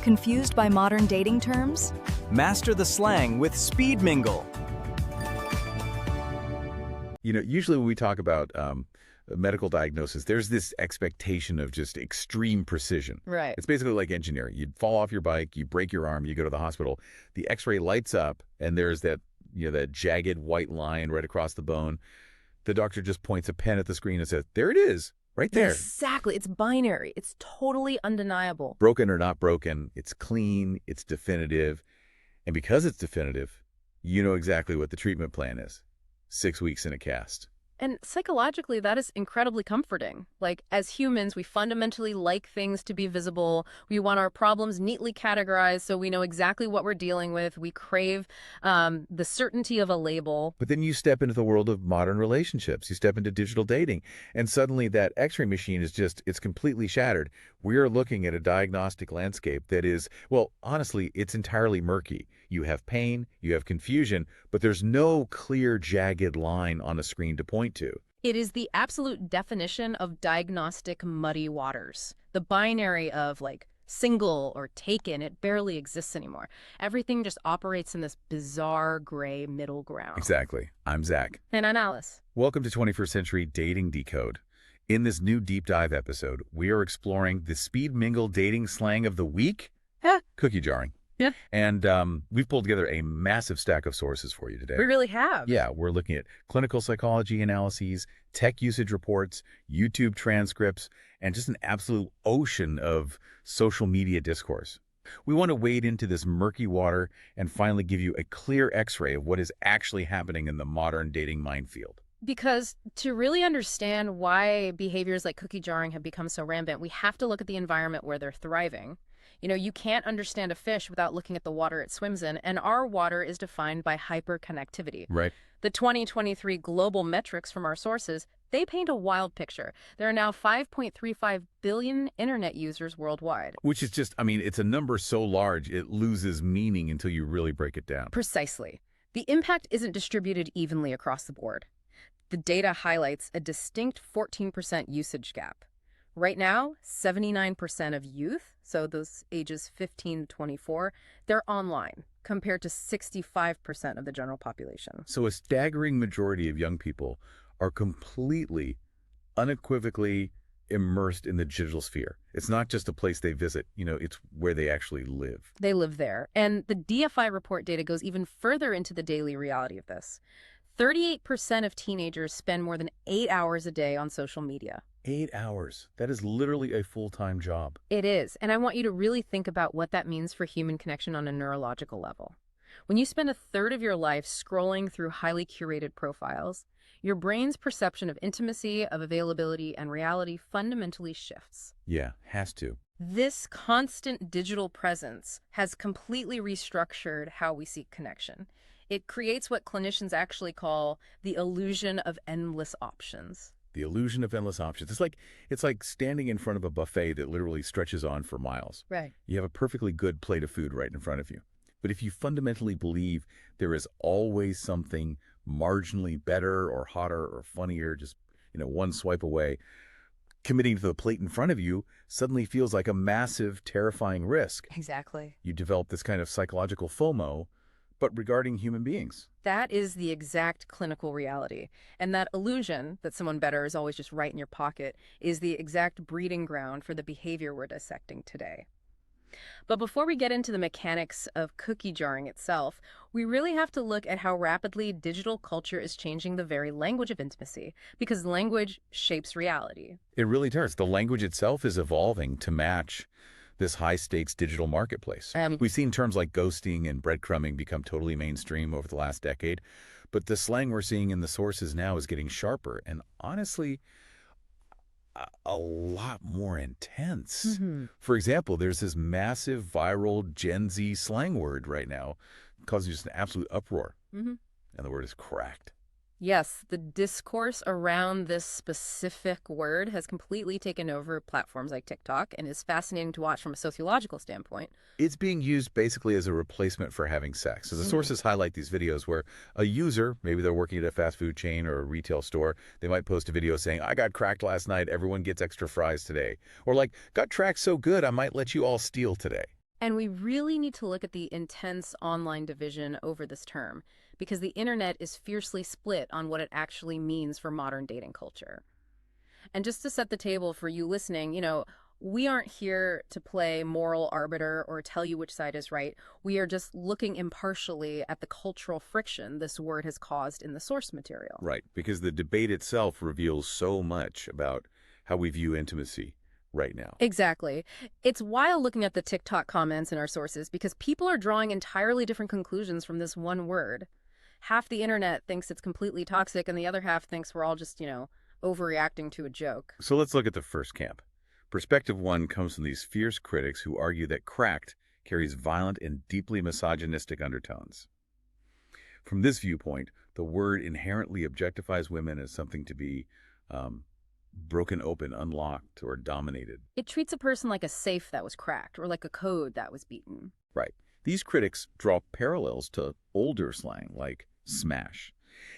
Confused by modern dating terms? Master the slang with Speed Mingle. Usually when we talk about medical diagnosis, there's this expectation of just extreme precision. Right. It's basically like engineering. You'd fall off your bike, you break your arm, you go to the hospital, the x-ray lights up, and there's that, that jagged white line right across the bone. The doctor just points a pen at the screen and says, there it is, right there. Exactly. It's binary. It's totally undeniable. Broken or not broken, it's clean, it's definitive. And because it's definitive, you know exactly what the treatment plan is. 6 weeks in a cast. And psychologically, that is incredibly comforting. Like, as humans, we fundamentally like things to be visible. We want our problems neatly categorized so we know exactly what we're dealing with. We crave the certainty of a label. But then you step into the world of modern relationships. You step into digital dating, and suddenly that x-ray machine is it's completely shattered. We are looking at a diagnostic landscape that is, well, honestly, it's entirely murky. You have pain, you have confusion, but there's no clear, jagged line on a screen to point to. It is the absolute definition of diagnostic muddy waters. The binary of, like, single or taken, it barely exists anymore. Everything just operates in this bizarre gray middle ground. Exactly. I'm Zach. And I'm Alice. Welcome to 21st Century Dating Decoded. In this new deep dive episode, we are exploring the Speed Mingle dating slang of the week, cookie jarring. Yeah. And we've pulled together a massive stack of sources for you today. We really have. Yeah, we're looking at clinical psychology analyses, tech usage reports, YouTube transcripts, and just an absolute ocean of social media discourse. We want to wade into this murky water and finally give you a clear x-ray of what is actually happening in the modern dating minefield. Because to really understand why behaviors like cookie jarring have become so rampant, we have to look at the environment where they're thriving. You can't understand a fish without looking at the water it swims in, and our water is defined by hyperconnectivity. Right. The 2023 global metrics from our sources, they paint a wild picture. There are now 5.35 billion internet users worldwide. Which is just, it's a number so large it loses meaning until you really break it down. Precisely. The impact isn't distributed evenly across the board. The data highlights a distinct 14% usage gap. Right now, 79% of youth, so those ages 15 to 24, they're online, compared to 65% of the general population. So a staggering majority of young people are completely, unequivocally immersed in the digital sphere. It's not just a place they visit, it's where they actually live. They live there. And the DFI report data goes even further into the daily reality of this. 38% of teenagers spend more than 8 hours a day on social media. 8 hours. That is literally a full-time job. It is. And I want you to really think about what that means for human connection on a neurological level. When you spend a third of your life scrolling through highly curated profiles, your brain's perception of intimacy, of availability, and reality fundamentally shifts. Yeah, has to. This constant digital presence has completely restructured how we seek connection. It creates what clinicians actually call the illusion of endless options. The illusion of endless options. It's like standing in front of a buffet that literally stretches on for miles. Right. You have a perfectly good plate of food right in front of you. But if you fundamentally believe there is always something marginally better or hotter or funnier, just, one swipe away, committing to the plate in front of you suddenly feels like a massive, terrifying risk. Exactly. You develop this kind of psychological FOMO, but regarding human beings. That is the exact clinical reality. And that illusion that someone better is always just right in your pocket is the exact breeding ground for the behavior we're dissecting today. But before we get into the mechanics of cookie jarring itself, we really have to look at how rapidly digital culture is changing the very language of intimacy, because language shapes reality. It really does. The language itself is evolving to match this high-stakes digital marketplace. We've seen terms like ghosting and breadcrumbing become totally mainstream over the last decade, but the slang we're seeing in the sources now is getting sharper and honestly a lot more intense. Mm-hmm. For example, there's this massive viral Gen Z slang word right now causing just an absolute uproar, and the word is cracked. Yes, the discourse around this specific word has completely taken over platforms like TikTok and is fascinating to watch from a sociological standpoint. It's being used basically as a replacement for having sex. So the sources highlight these videos where a user, maybe they're working at a fast food chain or a retail store, they might post a video saying, I got cracked last night, everyone gets extra fries today. Or like, got tracked so good, I might let you all steal today. And we really need to look at the intense online division over this term, because the internet is fiercely split on what it actually means for modern dating culture. And just to set the table for you listening, we aren't here to play moral arbiter or tell you which side is right. We are just looking impartially at the cultural friction this word has caused in the source material. Right, because the debate itself reveals so much about how we view intimacy right now. Exactly. It's wild looking at the TikTok comments in our sources because people are drawing entirely different conclusions from this one word. Half the internet thinks it's completely toxic and the other half thinks we're all just, overreacting to a joke. So let's look at the first camp. Perspective one comes from these fierce critics who argue that cracked carries violent and deeply misogynistic undertones. From this viewpoint, the word inherently objectifies women as something to be broken open, unlocked, or dominated. It treats a person like a safe that was cracked or like a code that was beaten. Right. These critics draw parallels to older slang like smash.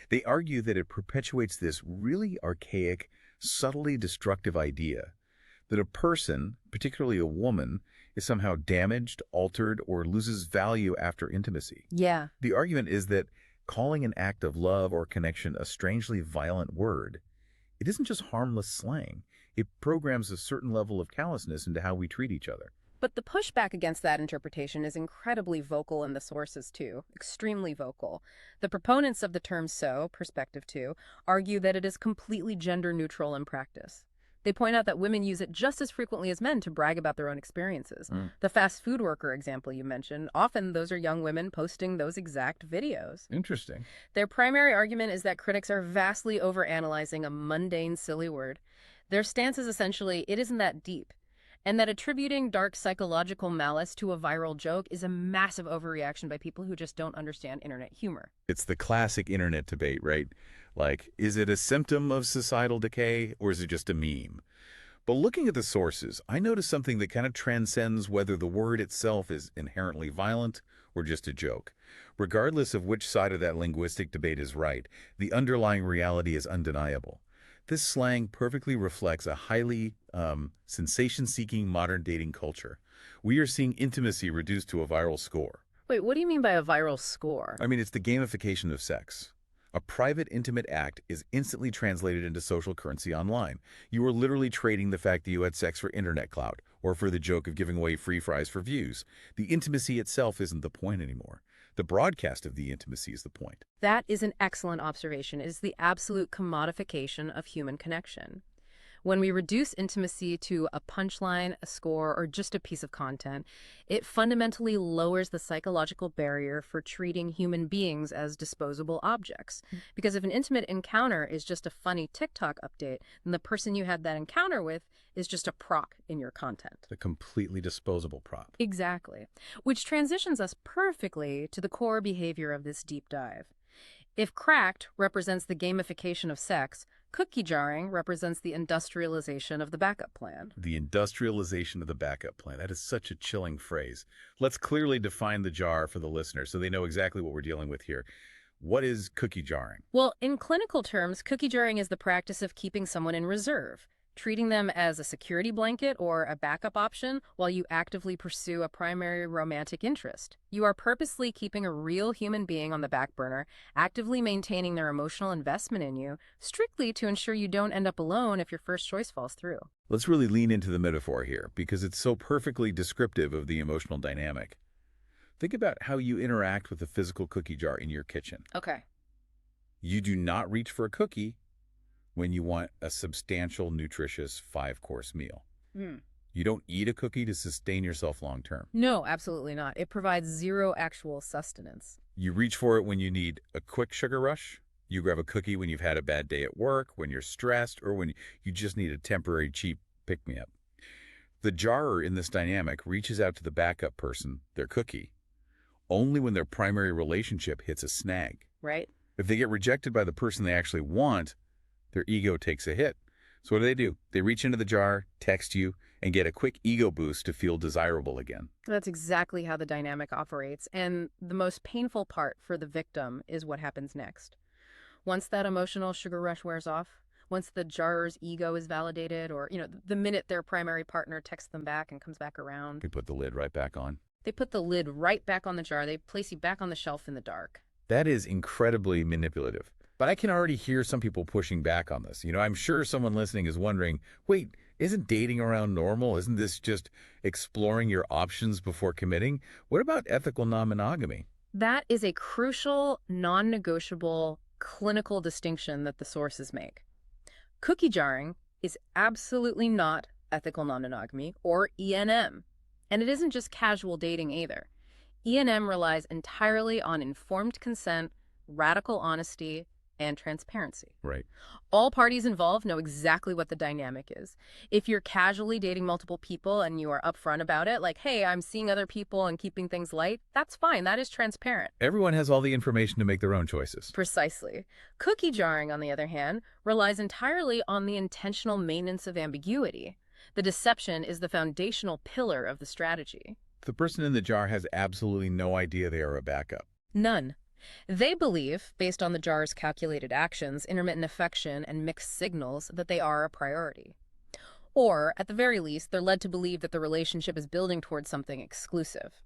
They argue that it perpetuates this really archaic, subtly destructive idea that a person, particularly a woman, is somehow damaged, altered, or loses value after intimacy. Yeah. The argument is that calling an act of love or connection a strangely violent word, it isn't just harmless slang. It programs a certain level of callousness into how we treat each other. But the pushback against that interpretation is incredibly vocal in the sources, too. Extremely vocal. The proponents of the term perspective two, argue that it is completely gender-neutral in practice. They point out that women use it just as frequently as men to brag about their own experiences. The fast food worker example you mentioned, often those are young women posting those exact videos. Interesting. Their primary argument is that critics are vastly overanalyzing a mundane, silly word. Their stance is essentially, it isn't that deep, and that attributing dark psychological malice to a viral joke is a massive overreaction by people who just don't understand internet humor. It's the classic internet debate, right? Like, is it a symptom of societal decay or is it just a meme? But looking at the sources, I noticed something that kind of transcends whether the word itself is inherently violent or just a joke. Regardless of which side of that linguistic debate is right, the underlying reality is undeniable. This slang perfectly reflects a highly sensation-seeking modern dating culture. We are seeing intimacy reduced to a viral score. Wait, what do you mean by a viral score? I mean, it's the gamification of sex. A private, intimate act is instantly translated into social currency online. You are literally trading the fact that you had sex for internet clout or for the joke of giving away free fries for views. The intimacy itself isn't the point anymore. The broadcast of the intimacy is the point. That is an excellent observation. It is the absolute commodification of human connection. When we reduce intimacy to a punchline, a score, or just a piece of content, it fundamentally lowers the psychological barrier for treating human beings as disposable objects. Because if an intimate encounter is just a funny TikTok update, then the person you had that encounter with is just a prop in your content. The completely disposable prop. Exactly. Which transitions us perfectly to the core behavior of this deep dive. If cracked represents the gamification of sex, cookie jarring represents the industrialization of the backup plan. The industrialization of the backup plan. That is such a chilling phrase. Let's clearly define the jar for the listener so they know exactly what we're dealing with here. What is cookie jarring? Well, in clinical terms, cookie jarring is the practice of keeping someone in reserve, treating them as a security blanket or a backup option while you actively pursue a primary romantic interest. You are purposely keeping a real human being on the back burner, actively maintaining their emotional investment in you, strictly to ensure you don't end up alone if your first choice falls through. Let's really lean into the metaphor here because it's so perfectly descriptive of the emotional dynamic. Think about how you interact with a physical cookie jar in your kitchen. Okay. You do not reach for a cookie when you want a substantial, nutritious 5-course meal. You don't eat a cookie to sustain yourself long term. No, absolutely not. It provides zero actual sustenance. You reach for it when you need a quick sugar rush. You grab a cookie when you've had a bad day at work, when you're stressed, or when you just need a temporary cheap pick-me-up. The jarrer in this dynamic reaches out to the backup person, their cookie, only when their primary relationship hits a snag. Right. If they get rejected by the person they actually want, their ego takes a hit. So what do? They reach into the jar, text you, and get a quick ego boost to feel desirable again. That's exactly how the dynamic operates. And the most painful part for the victim is what happens next. Once that emotional sugar rush wears off, once the jarrer's ego is validated, or, the minute their primary partner texts them back and comes back around. We put the lid right back on. They put the lid right back on the jar. They place you back on the shelf in the dark. That is incredibly manipulative. But I can already hear some people pushing back on this. I'm sure someone listening is wondering, wait, isn't dating around normal? Isn't this just exploring your options before committing? What about ethical non-monogamy? That is a crucial, non-negotiable clinical distinction that the sources make. Cookie jarring is absolutely not ethical non-monogamy or ENM. And it isn't just casual dating either. ENM relies entirely on informed consent, radical honesty, and transparency. Right. All parties involved know exactly what the dynamic is. If you're casually dating multiple people and you are upfront about it, like, hey, I'm seeing other people and keeping things light, that's fine. That is transparent. Everyone has all the information to make their own choices. Precisely. Cookie jarring, on the other hand, relies entirely on the intentional maintenance of ambiguity. The deception is the foundational pillar of the strategy. The person in the jar has absolutely no idea they are a backup. None. They believe, based on the jar's calculated actions, intermittent affection, and mixed signals, that they are a priority. Or, at the very least, they're led to believe that the relationship is building towards something exclusive.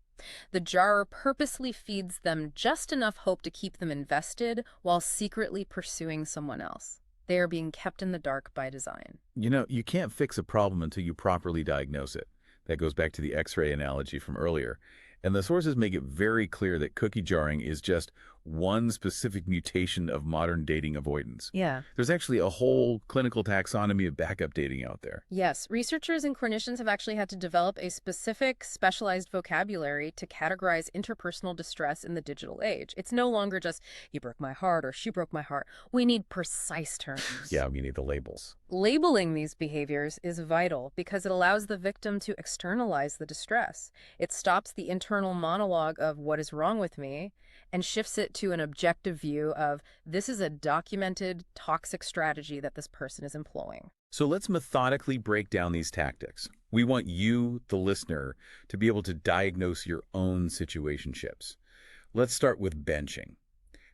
The jar purposely feeds them just enough hope to keep them invested while secretly pursuing someone else. They are being kept in the dark by design. You can't fix a problem until you properly diagnose it. That goes back to the X-ray analogy from earlier. And the sources make it very clear that cookie jarring is just one specific mutation of modern dating avoidance. Yeah. There's actually a whole clinical taxonomy of backup dating out there. Yes, researchers and clinicians have actually had to develop a specific, specialized vocabulary to categorize interpersonal distress in the digital age. It's no longer just, he broke my heart or she broke my heart. We need precise terms. Yeah, we need the labels. Labeling these behaviors is vital because it allows the victim to externalize the distress. It stops the internal monologue of what is wrong with me and shifts it to an objective view of this is a documented toxic strategy that this person is employing. So let's methodically break down these tactics. We want you, the listener, to be able to diagnose your own situationships. Let's start with benching.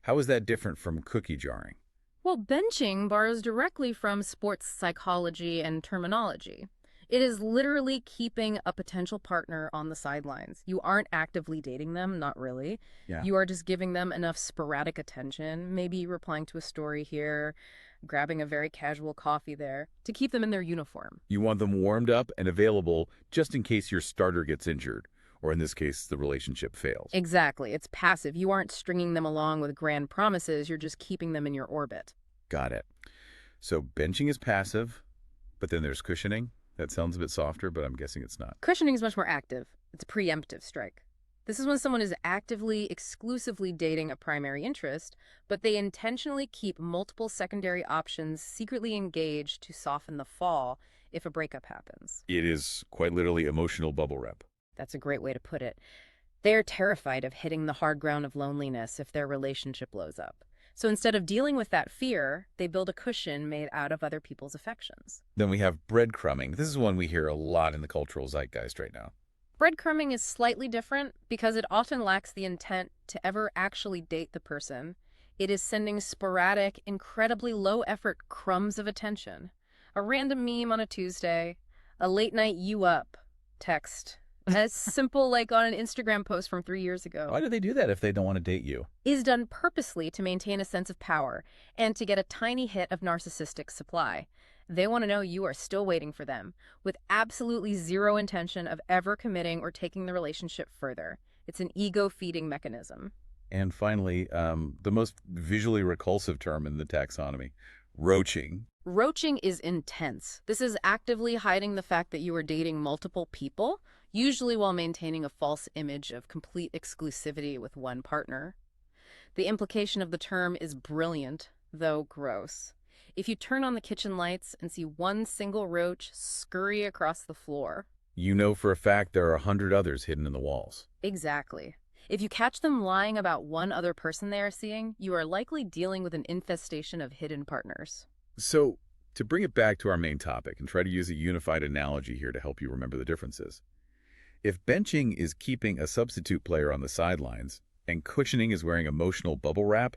How is that different from cookie jarring? Well, benching borrows directly from sports psychology and terminology. It is literally keeping a potential partner on the sidelines. You aren't actively dating them, not really. Yeah. You are just giving them enough sporadic attention, maybe replying to a story here, grabbing a very casual coffee there, to keep them in their uniform. You want them warmed up and available just in case your starter gets injured, or in this case, the relationship fails. Exactly. It's passive. You aren't stringing them along with grand promises. You're just keeping them in your orbit. Got it. So benching is passive, but then there's cushioning. That sounds a bit softer, but I'm guessing it's not. Cushioning is much more active. It's a preemptive strike. This is when someone is actively, exclusively dating a primary interest, but they intentionally keep multiple secondary options secretly engaged to soften the fall if a breakup happens. It is quite literally emotional bubble wrap. That's a great way to put it. They're terrified of hitting the hard ground of loneliness if their relationship blows up. So instead of dealing with that fear, they build a cushion made out of other people's affections. Then we have breadcrumbing. This is one we hear a lot in the cultural zeitgeist right now. Breadcrumbing is slightly different because it often lacks the intent to ever actually date the person. It is sending sporadic, incredibly low-effort crumbs of attention. A random meme on a Tuesday, a late-night you up text, as simple like on an Instagram post from 3 years ago. Why do they do that if they don't want to date you? Is done purposely to maintain a sense of power and to get a tiny hit of narcissistic supply. They want to know you are still waiting for them, with absolutely zero intention of ever committing or taking the relationship further. It's an ego-feeding mechanism. And finally, the most visually repulsive term in the taxonomy, roaching. Roaching is intense. This is actively hiding the fact that you are dating multiple people, usually while maintaining a false image of complete exclusivity with one partner. The implication of the term is brilliant, though gross. If you turn on the kitchen lights and see one single roach scurry across the floor, You know for a fact there are 100 others hidden in the walls. exactly. If you catch them lying about one other person they are seeing, you are likely dealing with an infestation of hidden partners. So, to bring it back to our main topic and try to use a unified analogy here to help you remember the differences. If benching is keeping a substitute player on the sidelines and cushioning is wearing emotional bubble wrap,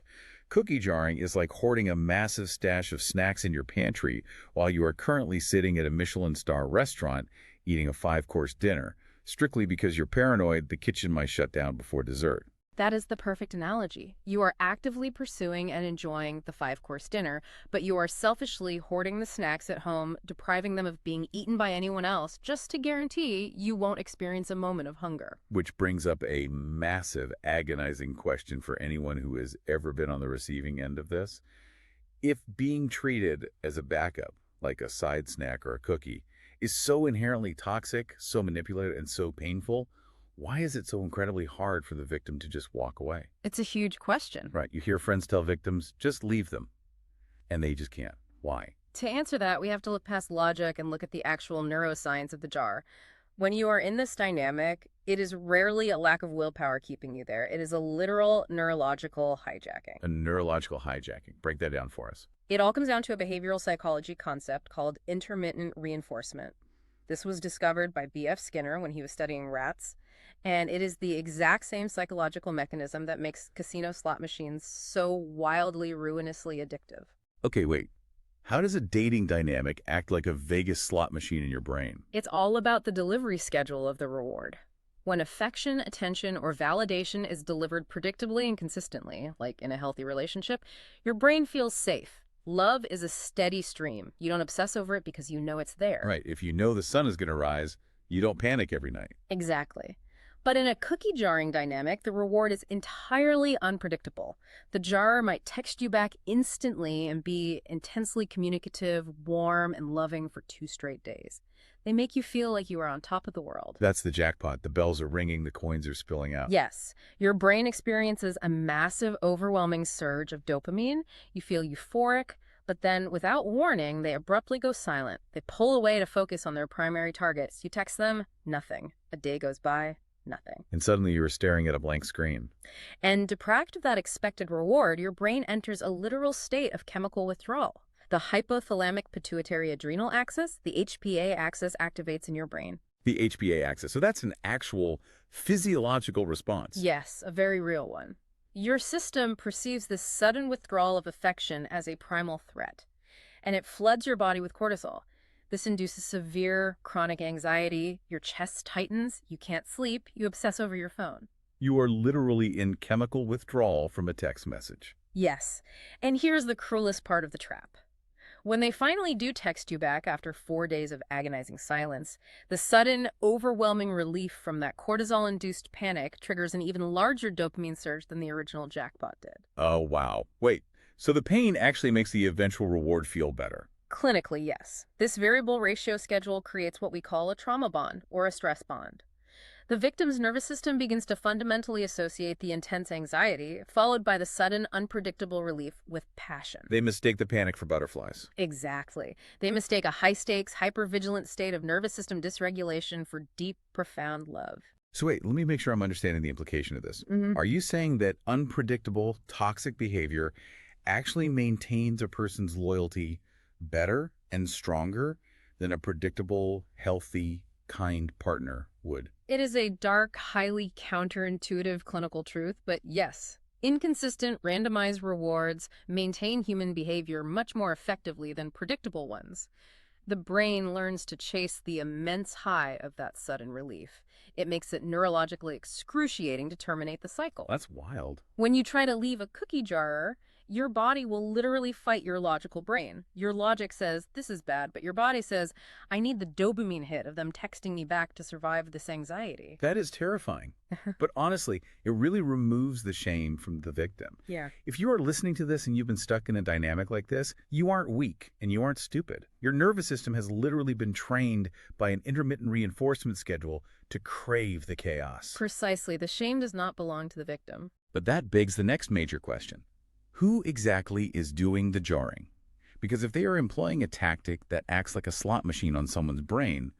cookie jarring is like hoarding a massive stash of snacks in your pantry while you are currently sitting at a Michelin star restaurant eating a 5-course dinner. strictly because you're paranoid the kitchen might shut down before dessert. That is the perfect analogy. You are actively pursuing and enjoying the five-course dinner, but you are selfishly hoarding the snacks at home, depriving them of being eaten by anyone else, just to guarantee you won't experience a moment of hunger. Which brings up a massive, agonizing question for anyone who has ever been on the receiving end of this. If being treated as a backup, like a side snack or a cookie, is so inherently toxic, so manipulative, and so painful, why is it so incredibly hard for the victim to just walk away? It's a huge question. Right. You hear friends tell victims, just leave them. And they just can't. Why? To answer that, we have to look past logic and look at the actual neuroscience of the jar. When you are in this dynamic, it is rarely a lack of willpower keeping you there. It is a literal neurological hijacking. A neurological hijacking. Break that down for us. It all comes down to a behavioral psychology concept called intermittent reinforcement. This was discovered by B.F. Skinner when he was studying rats. And it is the exact same psychological mechanism that makes casino slot machines so wildly, ruinously addictive. Okay, wait. How does a dating dynamic act like a Vegas slot machine in your brain? It's all about the delivery schedule of the reward. When affection, attention, or validation is delivered predictably and consistently, like in a healthy relationship, your brain feels safe. Love is a steady stream. You don't obsess over it because you know it's there. Right. If you know the sun is going to rise, you don't panic every night. Exactly. But in a cookie jarring dynamic, the reward is entirely unpredictable. The jar might text you back instantly and be intensely communicative, warm, and loving for 2 straight days. They make you feel like you are on top of the world. That's the jackpot. The bells are ringing, the coins are spilling out. Yes. Your brain experiences a massive, overwhelming surge of dopamine. You feel euphoric, but then, without warning, they abruptly go silent. They pull away to focus on their primary targets. You text them, nothing. A day goes by. Nothing. And suddenly you were staring at a blank screen. And deprived of that expected reward, your brain enters a literal state of chemical withdrawal. The hypothalamic pituitary adrenal axis, the HPA axis, activates in your brain. The HPA axis. So that's an actual physiological response. Yes, a very real one. Your system perceives this sudden withdrawal of affection as a primal threat, and it floods your body with cortisol. This induces severe chronic anxiety, your chest tightens, you can't sleep, you obsess over your phone. You are literally in chemical withdrawal from a text message. Yes, and here's the cruelest part of the trap. When they finally do text you back after 4 days of agonizing silence, the sudden, overwhelming relief from that cortisol-induced panic triggers an even larger dopamine surge than the original jackpot did. Oh, wow. Wait, so the pain actually makes the eventual reward feel better? Clinically, yes. This variable ratio schedule creates what we call a trauma bond or a stress bond. The victim's nervous system begins to fundamentally associate the intense anxiety, followed by the sudden, unpredictable relief, with passion. They mistake the panic for butterflies. Exactly. They mistake a high-stakes, hypervigilant state of nervous system dysregulation for deep, profound love. So wait, let me make sure I'm understanding the implication of this. Are you saying that unpredictable, toxic behavior actually maintains a person's loyalty better and stronger than a predictable, healthy, kind partner would? It is a dark, highly counterintuitive clinical truth, but yes, inconsistent, randomized rewards maintain human behavior much more effectively than predictable ones. The brain learns to chase the immense high of that sudden relief. It makes it neurologically excruciating to terminate the cycle. That's wild. When you try to leave a cookie jar, your body will literally fight your logical brain. Your logic says, this is bad, but your body says, I need the dopamine hit of them texting me back to survive this anxiety. That is terrifying. But honestly, it really removes the shame from the victim. Yeah. If you are listening to this and you've been stuck in a dynamic like this, you aren't weak and you aren't stupid. Your nervous system has literally been trained by an intermittent reinforcement schedule to crave the chaos. Precisely. The shame does not belong to the victim. But that begs the next major question. Who exactly is doing the jarring? Because if they are employing a tactic that acts like a slot machine on someone's brain,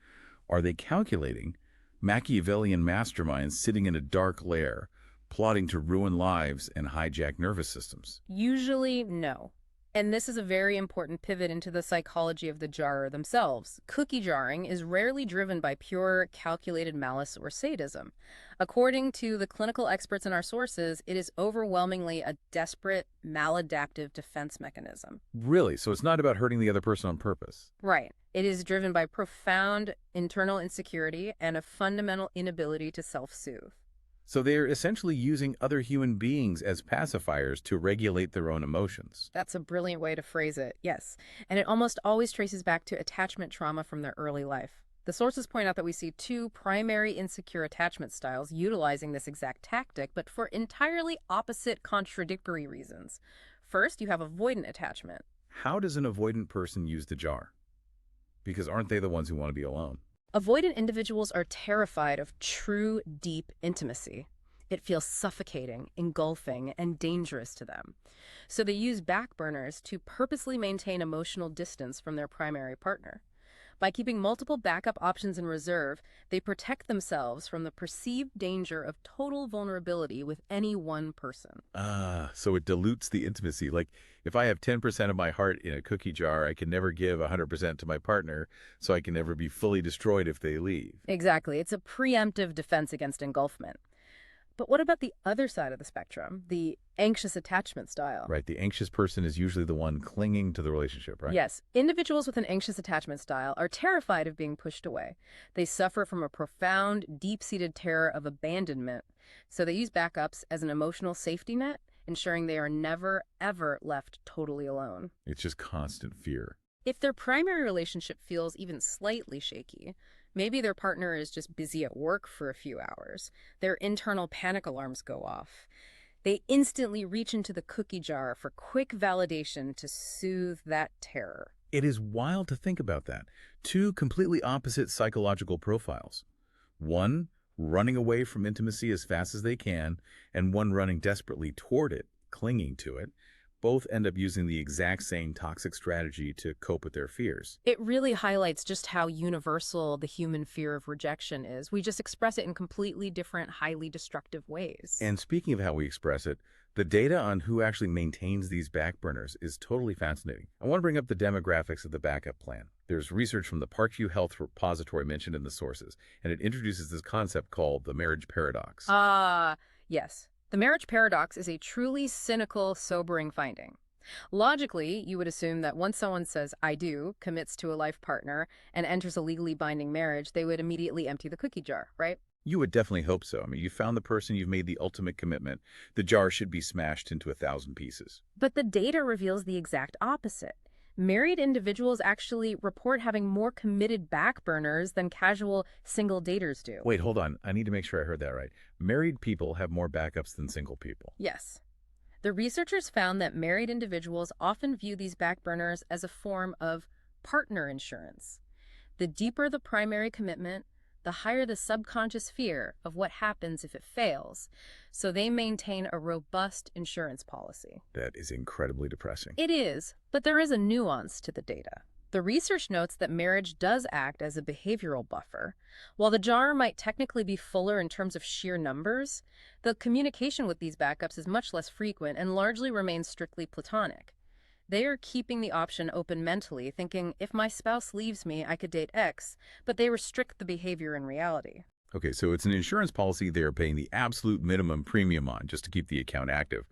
are they calculating Machiavellian masterminds sitting in a dark lair, plotting to ruin lives and hijack nervous systems? Usually, no. And this is a very important pivot into the psychology of the jarrer themselves. Cookie jarring is rarely driven by pure, calculated malice or sadism. According to the clinical experts in our sources, it is overwhelmingly a desperate, maladaptive defense mechanism. Really? So it's not about hurting the other person on purpose? Right. It is driven by profound internal insecurity and a fundamental inability to self-soothe. So they're essentially using other human beings as pacifiers to regulate their own emotions. That's a brilliant way to phrase it, yes. And it almost always traces back to attachment trauma from their early life. The sources point out that we see two primary insecure attachment styles utilizing this exact tactic, but for entirely opposite, contradictory reasons. First, you have avoidant attachment. How does an avoidant person use the jar? Because aren't they the ones who want to be alone? Avoidant individuals are terrified of true, deep intimacy. It feels suffocating, engulfing, and dangerous to them. So they use backburners to purposely maintain emotional distance from their primary partner. By keeping multiple backup options in reserve, they protect themselves from the perceived danger of total vulnerability with any one person. So it dilutes the intimacy. Like, if I have 10% of my heart in a cookie jar, I can never give 100% to my partner, so I can never be fully destroyed if they leave. Exactly. It's a preemptive defense against engulfment. But what about the other side of the spectrum, the anxious attachment style? Right. The anxious person is usually the one clinging to the relationship, right? Yes. Individuals with an anxious attachment style are terrified of being pushed away. They suffer from a profound, deep-seated terror of abandonment. So they use backups as an emotional safety net, ensuring they are never, ever left totally alone. It's just constant fear. If their primary relationship feels even slightly shaky, maybe their partner is just busy at work for a few hours, their internal panic alarms go off. They instantly reach into the cookie jar for quick validation to soothe that terror. It is wild to think about that. Two completely opposite psychological profiles. One running away from intimacy as fast as they can, and one running desperately toward it, clinging to it. Both end up using the exact same toxic strategy to cope with their fears. It really highlights just how universal the human fear of rejection is. We just express it in completely different, highly destructive ways. And speaking of how we express it, the data on who actually maintains these backburners is totally fascinating. I want to bring up the demographics of the backup plan. There's research from the Parkview Health Repository mentioned in the sources, and it introduces this concept called the marriage paradox. Yes. The marriage paradox is a truly cynical, sobering finding. Logically, you would assume that once someone says, I do, commits to a life partner, and enters a legally binding marriage, they would immediately empty the cookie jar, right? You would definitely hope so. I mean, you found the person, you've made the ultimate commitment. The jar should be smashed into 1,000 pieces. But the data reveals the exact opposite. Married individuals actually report having more committed backburners than casual single daters do. Wait, hold on. I need to make sure I heard that right. Married people have more backups than single people. Yes. The researchers found that married individuals often view these backburners as a form of partner insurance. The deeper the primary commitment, the higher the subconscious fear of what happens if it fails. So they maintain a robust insurance policy. That is incredibly depressing. It is, but there is a nuance to the data. The research notes that marriage does act as a behavioral buffer. While the jar might technically be fuller in terms of sheer numbers, the communication with these backups is much less frequent and largely remains strictly platonic. They are keeping the option open mentally, thinking, if my spouse leaves me, I could date X, but they restrict the behavior in reality. Okay, so it's an insurance policy they're paying the absolute minimum premium on just to keep the account active.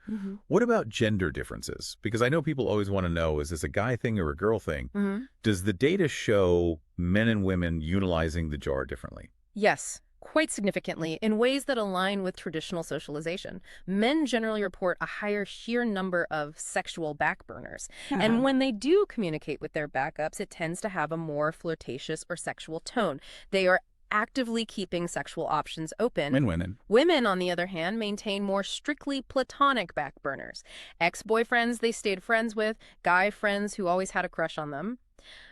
What about gender differences? Because I know people always want to know, is this a guy thing or a girl thing? Does the data show men and women utilizing the jar differently? Yes, quite significantly, in ways that align with traditional socialization. Men generally report a higher sheer number of sexual backburners. And when they do communicate with their backups, it tends to have a more flirtatious or sexual tone. They are actively keeping sexual options open. And women. Women, on the other hand, maintain more strictly platonic backburners. Ex-boyfriends they stayed friends with, guy friends who always had a crush on them.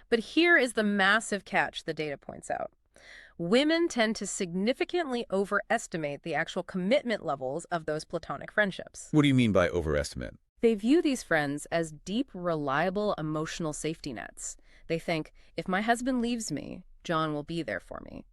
But here is the massive catch the data points out. Women tend to significantly overestimate the actual commitment levels of those platonic friendships. What do you mean by overestimate? They view these friends as deep, reliable emotional safety nets. They think, if my husband leaves me, John will be there for me.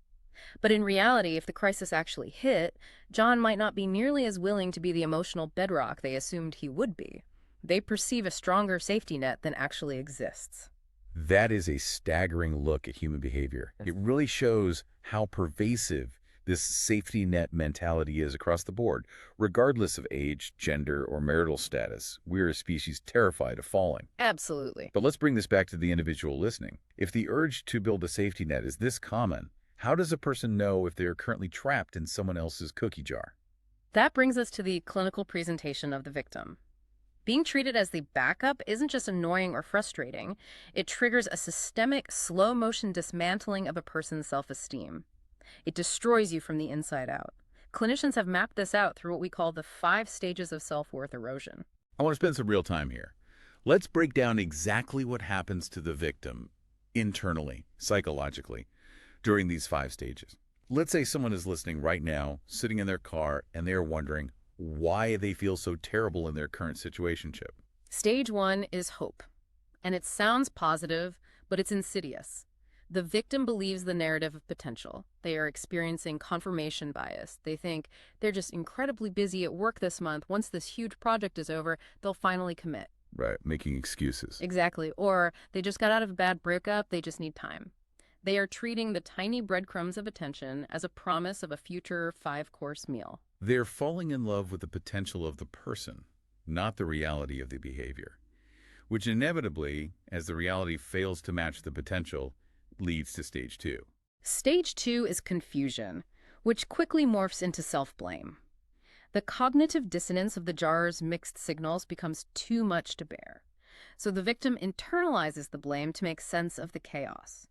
But in reality, if the crisis actually hit, John might not be nearly as willing to be the emotional bedrock they assumed he would be. They perceive a stronger safety net than actually exists. That is a staggering look at human behavior. It really shows how pervasive This safety net mentality is across the board. Regardless of age, gender, or marital status, we're a species terrified of falling. Absolutely. But let's bring this back to the individual listening. If the urge to build a safety net is this common, how does a person know if they are currently trapped in someone else's cookie jar? That brings us to the clinical presentation of the victim. Being treated as the backup isn't just annoying or frustrating. It triggers a systemic, slow-motion dismantling of a person's self-esteem. It destroys you from the inside out. Clinicians have mapped this out through what we call the 5 stages of self-worth erosion. I want to spend some real time here. Let's break down exactly what happens to the victim internally, psychologically, during these 5 stages. Let's say someone is listening right now, sitting in their car, and they are wondering why they feel so terrible in their current situationship. Stage 1 is hope. And it sounds positive, but it's insidious. The victim believes the narrative of potential. They are experiencing confirmation bias. They think they're just incredibly busy at work this month. Once this huge project is over, they'll finally commit. Right, making excuses. Exactly. Or they just got out of a bad breakup, they just need time. They are treating the tiny breadcrumbs of attention as a promise of a future 5-course meal. They're falling in love with the potential of the person, not the reality of the behavior, which inevitably, as the reality fails to match the potential, leads to stage 2. Stage 2 is confusion, which quickly morphs into self-blame. The cognitive dissonance of the jar's mixed signals becomes too much to bear. So the victim internalizes the blame to make sense of the chaos.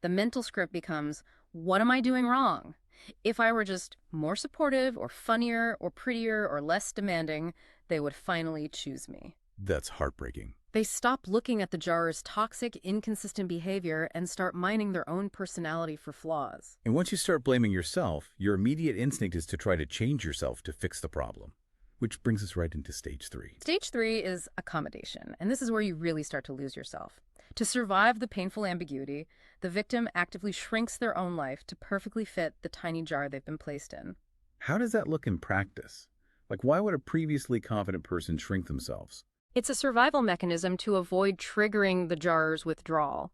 The mental script becomes, what am I doing wrong? If I were just more supportive or funnier or prettier or less demanding, they would finally choose me. That's heartbreaking. They stop looking at the jar's toxic, inconsistent behavior and start mining their own personality for flaws. And once you start blaming yourself, your immediate instinct is to try to change yourself to fix the problem, which brings us right into stage 3. Stage 3 is accommodation, and this is where you really start to lose yourself. To survive the painful ambiguity, the victim actively shrinks their own life to perfectly fit the tiny jar they've been placed in. How does that look in practice? Like, why would a previously confident person shrink themselves? It's a survival mechanism to avoid triggering the jar's withdrawal.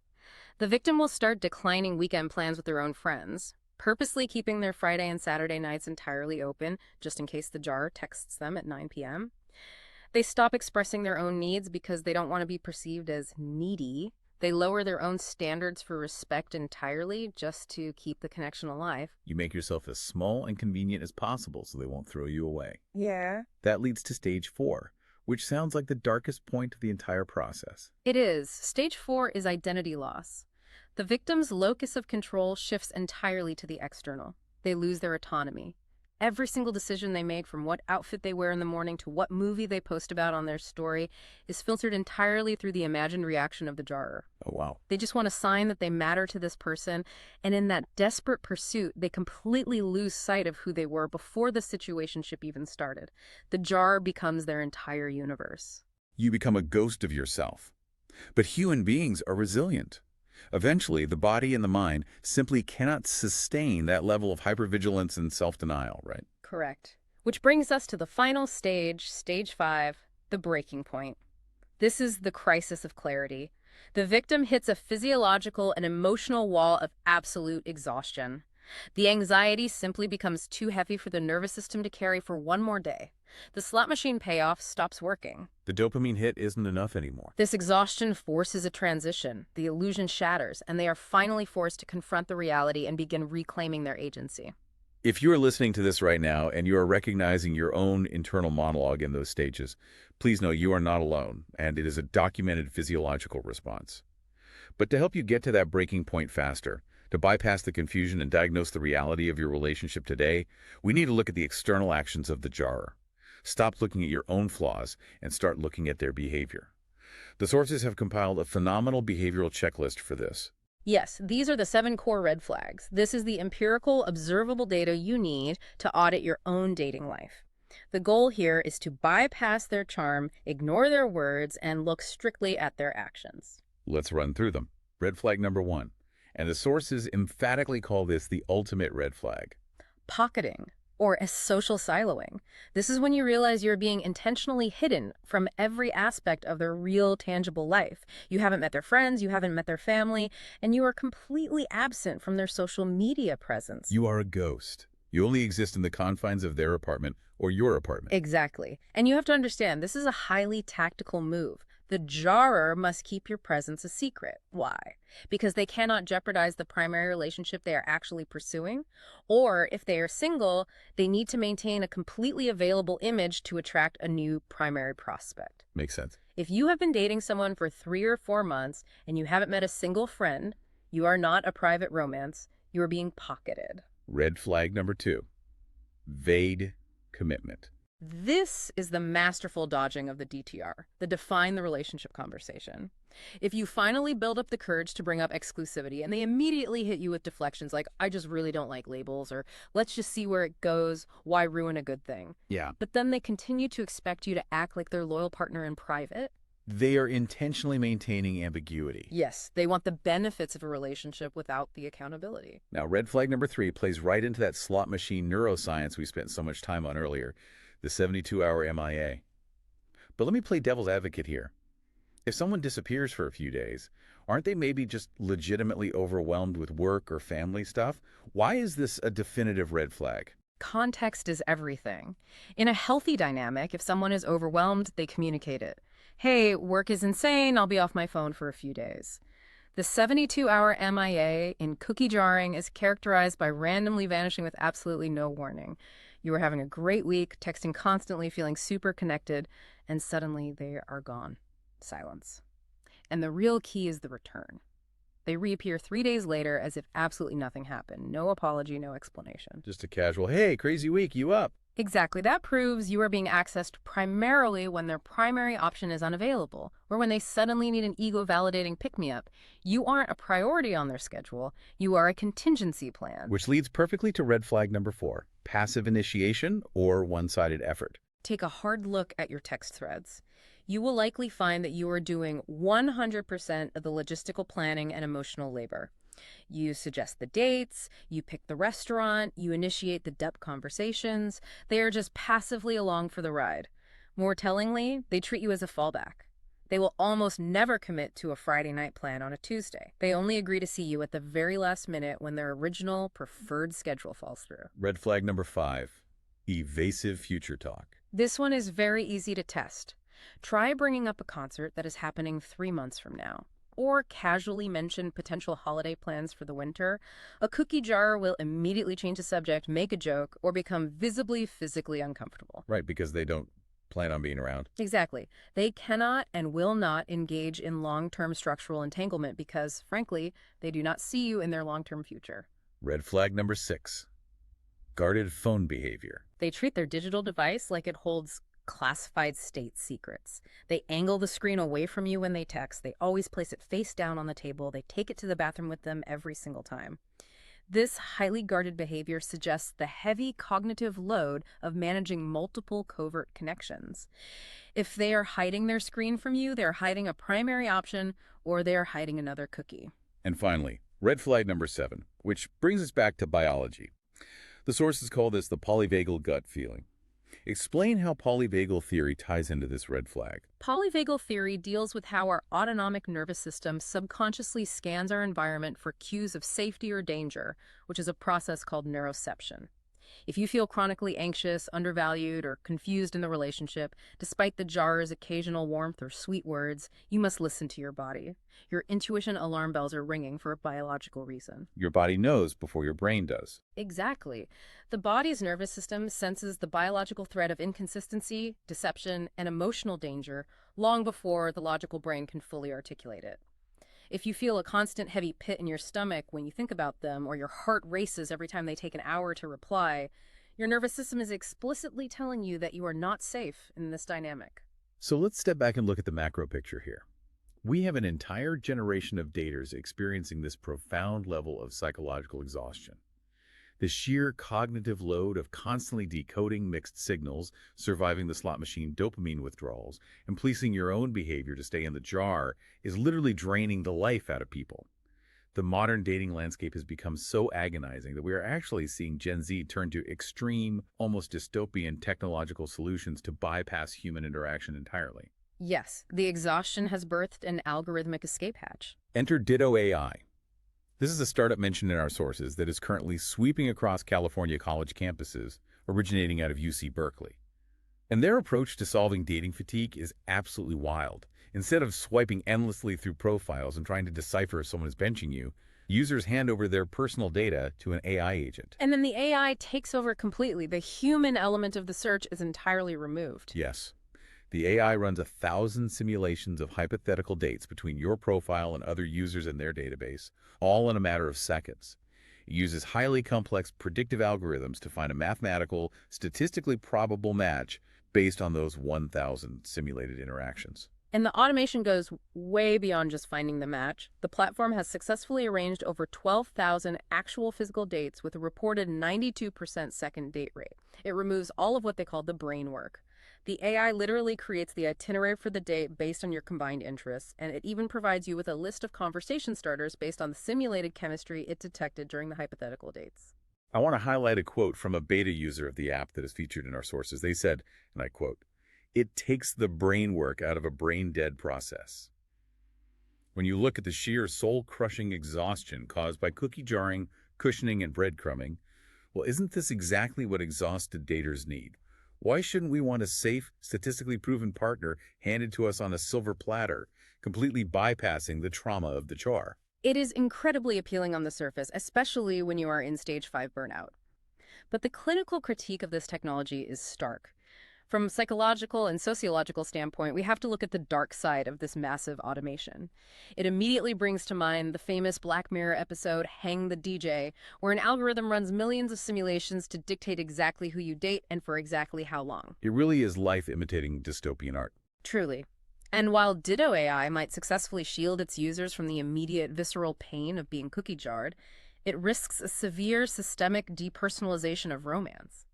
The victim will start declining weekend plans with their own friends, purposely keeping their Friday and Saturday nights entirely open, just in case the jar texts them at 9 p.m. They stop expressing their own needs because they don't want to be perceived as needy. They lower their own standards for respect entirely just to keep the connection alive. You make yourself as small and convenient as possible so they won't throw you away. Yeah. That leads to stage 4, which sounds like the darkest point of the entire process. It is. Stage 4 is identity loss. The victim's locus of control shifts entirely to the external. They lose their autonomy. Every single decision they make, from what outfit they wear in the morning to what movie they post about on their story, is filtered entirely through the imagined reaction of the jarrer. Oh, wow. They just want a sign that they matter to this person, and in that desperate pursuit, they completely lose sight of who they were before the situationship even started. The jar becomes their entire universe. You become a ghost of yourself. But human beings are resilient. Eventually, the body and the mind simply cannot sustain that level of hypervigilance and self-denial, right? Correct. Which brings us to the final stage, stage 5, the breaking point. This is the crisis of clarity. The victim hits a physiological and emotional wall of absolute exhaustion. The anxiety simply becomes too heavy for the nervous system to carry for one more day. The slot machine payoff stops working. The dopamine hit isn't enough anymore. This exhaustion forces a transition. The illusion shatters, and they are finally forced to confront the reality and begin reclaiming their agency. If you are listening to this right now and you are recognizing your own internal monologue in those stages, please know you are not alone, and it is a documented physiological response. But to help you get to that breaking point faster, to bypass the confusion and diagnose the reality of your relationship today, we need to look at the external actions of the jarrer. Stop looking at your own flaws and start looking at their behavior. The sources have compiled a phenomenal behavioral checklist for this. Yes, these are the 7 core red flags. This is the empirical, observable data you need to audit your own dating life. The goal here is to bypass their charm, ignore their words, and look strictly at their actions. Let's run through them. Red flag number 1. And the sources emphatically call this the ultimate red flag. Pocketing, or a social siloing. This is when you realize you're being intentionally hidden from every aspect of their real, tangible life. You haven't met their friends, you haven't met their family, and you are completely absent from their social media presence. You are a ghost. You only exist in the confines of their apartment or your apartment. Exactly. And you have to understand, this is a highly tactical move. The jarrer must keep your presence a secret. Why? Because they cannot jeopardize the primary relationship they are actually pursuing. Or if they are single, they need to maintain a completely available image to attract a new primary prospect. Makes sense. If you have been dating someone for 3 or 4 months and you haven't met a single friend, you are not a private romance. You are being pocketed. Red flag number 2. Vague commitment. This is the masterful dodging of the DTR, the define the relationship conversation. If you finally build up the courage to bring up exclusivity and they immediately hit you with deflections like, I just really don't like labels, or let's just see where it goes, why ruin a good thing? Yeah. But then they continue to expect you to act like their loyal partner in private. They are intentionally maintaining ambiguity. Yes, they want the benefits of a relationship without the accountability. Now, red flag number 3 plays right into that slot machine neuroscience we spent so much time on earlier, the 72-hour MIA. But let me play devil's advocate here. If someone disappears for a few days, aren't they maybe just legitimately overwhelmed with work or family stuff? Why is this a definitive red flag? Context is everything. In a healthy dynamic, if someone is overwhelmed, they communicate it. Hey, work is insane, I'll be off my phone for a few days. The 72-hour MIA in cookie jarring is characterized by randomly vanishing with absolutely no warning. You are having a great week, texting constantly, feeling super connected, and suddenly they are gone. Silence. And the real key is the return. They reappear 3 days later as if absolutely nothing happened. No apology, no explanation. Just a casual, hey, crazy week, you up? Exactly. That proves you are being accessed primarily when their primary option is unavailable, or when they suddenly need an ego-validating pick-me-up. You aren't a priority on their schedule. You are a contingency plan. Which leads perfectly to red flag number 4, passive initiation or one-sided effort. Take a hard look at your text threads. You will likely find that you are doing 100% of the logistical planning and emotional labor. You suggest the dates, you pick the restaurant, you initiate the depth conversations. They are just passively along for the ride. More tellingly, they treat you as a fallback. They will almost never commit to a Friday night plan on a Tuesday. They only agree to see you at the very last minute when their original preferred schedule falls through. Red flag number 5, evasive future talk. This one is very easy to test. Try bringing up a concert that is happening 3 months from now. Or casually mention potential holiday plans for the winter. A cookie jar will immediately change the subject, make a joke, or become visibly physically uncomfortable. Right, because they don't plan on being around. Exactly. They cannot and will not engage in long-term structural entanglement because, frankly, they do not see you in their long-term future. Red flag number 6, guarded phone behavior. They treat their digital device like it holds classified state secrets. They angle the screen away from you when they text. They always place it face down on the table. They take it to the bathroom with them every single time. This highly guarded behavior suggests the heavy cognitive load of managing multiple covert connections. If they are hiding their screen from you, they're hiding a primary option or they're hiding another cookie. And finally, red flag number 7, which brings us back to biology. The sources call this the polyvagal gut feeling. Explain how polyvagal theory ties into this red flag. Polyvagal theory deals with how our autonomic nervous system subconsciously scans our environment for cues of safety or danger, which is a process called neuroception. If you feel chronically anxious, undervalued, or confused in the relationship, despite the jar's occasional warmth or sweet words, you must listen to your body. Your intuition alarm bells are ringing for a biological reason. Your body knows before your brain does. Exactly. The body's nervous system senses the biological threat of inconsistency, deception, and emotional danger long before the logical brain can fully articulate it. If you feel a constant heavy pit in your stomach when you think about them, or your heart races every time they take an hour to reply, your nervous system is explicitly telling you that you are not safe in this dynamic. So let's step back and look at the macro picture here. We have an entire generation of daters experiencing this profound level of psychological exhaustion. The sheer cognitive load of constantly decoding mixed signals, surviving the slot machine dopamine withdrawals, and policing your own behavior to stay in the jar is literally draining the life out of people. The modern dating landscape has become so agonizing that we are actually seeing Gen Z turn to extreme, almost dystopian technological solutions to bypass human interaction entirely. Yes, the exhaustion has birthed an algorithmic escape hatch. Enter Ditto AI. This is a startup mentioned in our sources that is currently sweeping across California college campuses, originating out of UC Berkeley. And their approach to solving dating fatigue is absolutely wild. Instead of swiping endlessly through profiles and trying to decipher if someone is benching you, users hand over their personal data to an AI agent. And then the AI takes over completely. The human element of the search is entirely removed. Yes. The AI runs 1,000 simulations of hypothetical dates between your profile and other users in their database, all in a matter of seconds. It uses highly complex predictive algorithms to find a mathematical, statistically probable match based on those 1,000 simulated interactions. And the automation goes way beyond just finding the match. The platform has successfully arranged over 12,000 actual physical dates with a reported 92% second date rate. It removes all of what they call the brain work. The AI literally creates the itinerary for the date based on your combined interests, and it even provides you with a list of conversation starters based on the simulated chemistry it detected during the hypothetical dates. I want to highlight a quote from a beta user of the app that is featured in our sources. They said, and I quote, "It takes the brain work out of a brain-dead process." When you look at the sheer soul-crushing exhaustion caused by cookie jarring, cushioning, and breadcrumbing, well, isn't this exactly what exhausted daters need? Why shouldn't we want a safe, statistically proven partner handed to us on a silver platter, completely bypassing the trauma of the jar? It is incredibly appealing on the surface, especially when you are in stage 5 burnout. But the clinical critique of this technology is stark. From a psychological and sociological standpoint, we have to look at the dark side of this massive automation. It immediately brings to mind the famous Black Mirror episode, Hang the DJ, where an algorithm runs millions of simulations to dictate exactly who you date and for exactly how long. It really is life imitating dystopian art. Truly. And while Ditto AI might successfully shield its users from the immediate visceral pain of being cookie jarred, it risks a severe systemic depersonalization of romance.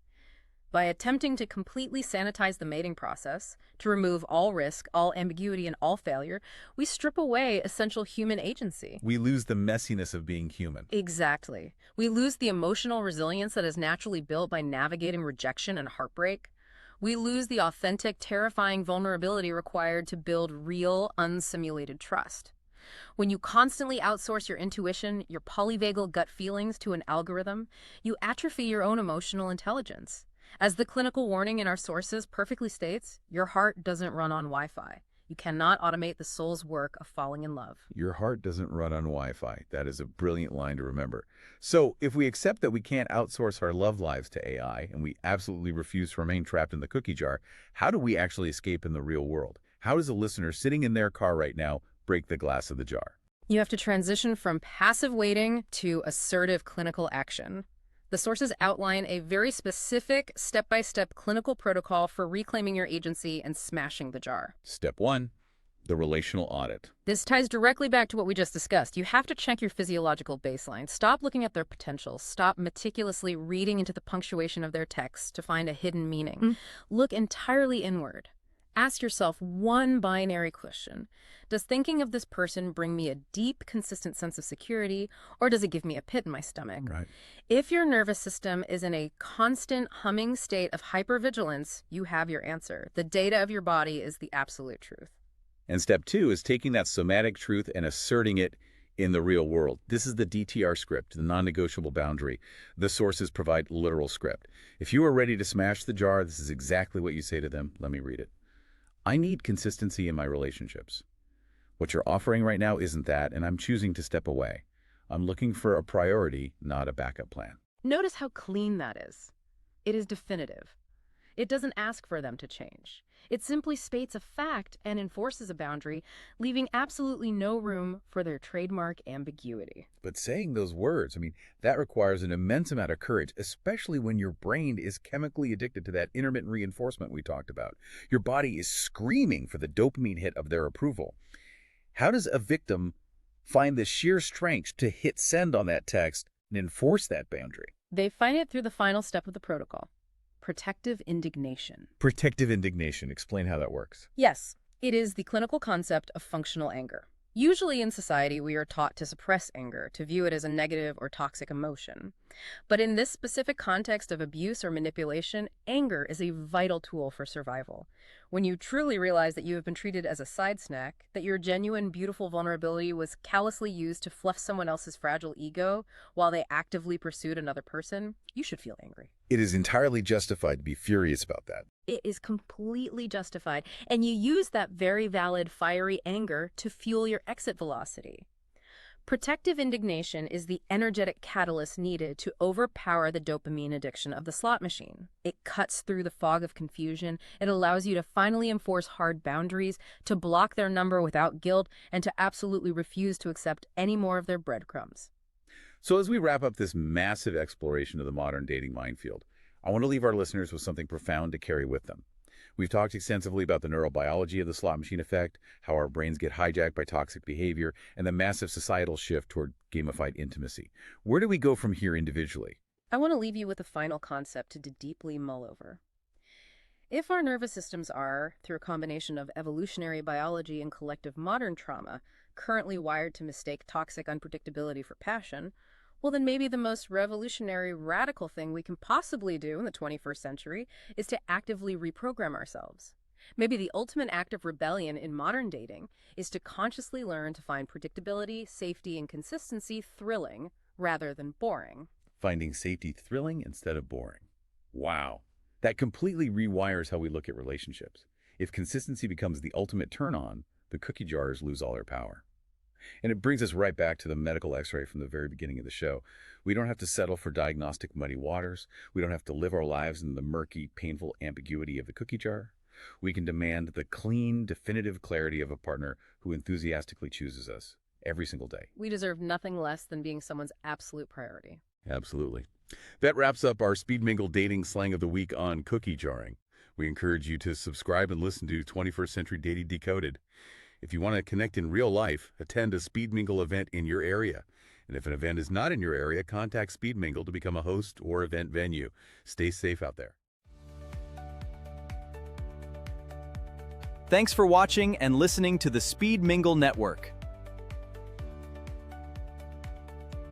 By attempting to completely sanitize the mating process, to remove all risk, all ambiguity, and all failure, we strip away essential human agency. We lose the messiness of being human. Exactly. We lose the emotional resilience that is naturally built by navigating rejection and heartbreak. We lose the authentic, terrifying vulnerability required to build real, unsimulated trust. When you constantly outsource your intuition, your polyvagal gut feelings to an algorithm, you atrophy your own emotional intelligence. As the clinical warning in our sources perfectly states, your heart doesn't run on Wi-Fi. You cannot automate the soul's work of falling in love. Your heart doesn't run on Wi-Fi. That is a brilliant line to remember. So if we accept that we can't outsource our love lives to AI, and we absolutely refuse to remain trapped in the cookie jar, how do we actually escape in the real world? How does a listener sitting in their car right now break the glass of the jar? You have to transition from passive waiting to assertive clinical action. The sources outline a very specific step-by-step clinical protocol for reclaiming your agency and smashing the jar. Step 1, the relational audit. This ties directly back to what we just discussed. You have to check your physiological baseline. Stop looking at their potential. Stop meticulously reading into the punctuation of their texts to find a hidden meaning. Look entirely inward. Ask yourself one binary question. Does thinking of this person bring me a deep, consistent sense of security, or does it give me a pit in my stomach? Right. If your nervous system is in a constant humming state of hypervigilance, you have your answer. The data of your body is the absolute truth. And step 2 is taking that somatic truth and asserting it in the real world. This is the DTR script, the non-negotiable boundary. The sources provide literal script. If you are ready to smash the jar, this is exactly what you say to them. Let me read it. I need consistency in my relationships. What you're offering right now isn't that, and I'm choosing to step away. I'm looking for a priority, not a backup plan. Notice how clean that is. It is definitive. It doesn't ask for them to change. It simply states a fact and enforces a boundary, leaving absolutely no room for their trademark ambiguity. But saying those words, that requires an immense amount of courage, especially when your brain is chemically addicted to that intermittent reinforcement we talked about. Your body is screaming for the dopamine hit of their approval. How does a victim find the sheer strength to hit send on that text and enforce that boundary? They find it through the final step of the protocol. Protective indignation. Protective indignation. Explain how that works. Yes, it is the clinical concept of functional anger. Usually in society, we are taught to suppress anger, to view it as a negative or toxic emotion. But in this specific context of abuse or manipulation, anger is a vital tool for survival. When you truly realize that you have been treated as a side snack, that your genuine, beautiful vulnerability was callously used to fluff someone else's fragile ego while they actively pursued another person, you should feel angry. It is entirely justified to be furious about that. It is completely justified, and you use that very valid, fiery anger to fuel your exit velocity. Protective indignation is the energetic catalyst needed to overpower the dopamine addiction of the slot machine. It cuts through the fog of confusion. It allows you to finally enforce hard boundaries, to block their number without guilt, and to absolutely refuse to accept any more of their breadcrumbs. So as we wrap up this massive exploration of the modern dating minefield, I want to leave our listeners with something profound to carry with them. We've talked extensively about the neurobiology of the slot machine effect, how our brains get hijacked by toxic behavior, and the massive societal shift toward gamified intimacy. Where do we go from here individually? I want to leave you with a final concept to deeply mull over. If our nervous systems are, through a combination of evolutionary biology and collective modern trauma, currently wired to mistake toxic unpredictability for passion, well, then maybe the most revolutionary, radical thing we can possibly do in the 21st century is to actively reprogram ourselves. Maybe the ultimate act of rebellion in modern dating is to consciously learn to find predictability, safety, and consistency thrilling rather than boring. Finding safety thrilling instead of boring. Wow. That completely rewires how we look at relationships. If consistency becomes the ultimate turn-on, the cookie jars lose all their power. And it brings us right back to the medical x-ray from the very beginning of the show. We don't have to settle for diagnostic muddy waters. We don't have to live our lives in the murky, painful ambiguity of the cookie jar. We can demand the clean, definitive clarity of a partner who enthusiastically chooses us every single day. We deserve nothing less than being someone's absolute priority. Absolutely. That wraps up our Speed Mingle Dating Slang of the Week on cookie jarring. We encourage you to subscribe and listen to 21st Century Dating Decoded. If you want to connect in real life, attend a Speed Mingle event in your area. And if an event is not in your area, contact Speed Mingle to become a host or event venue. Stay safe out there. Thanks for watching and listening to the Speed Mingle Network.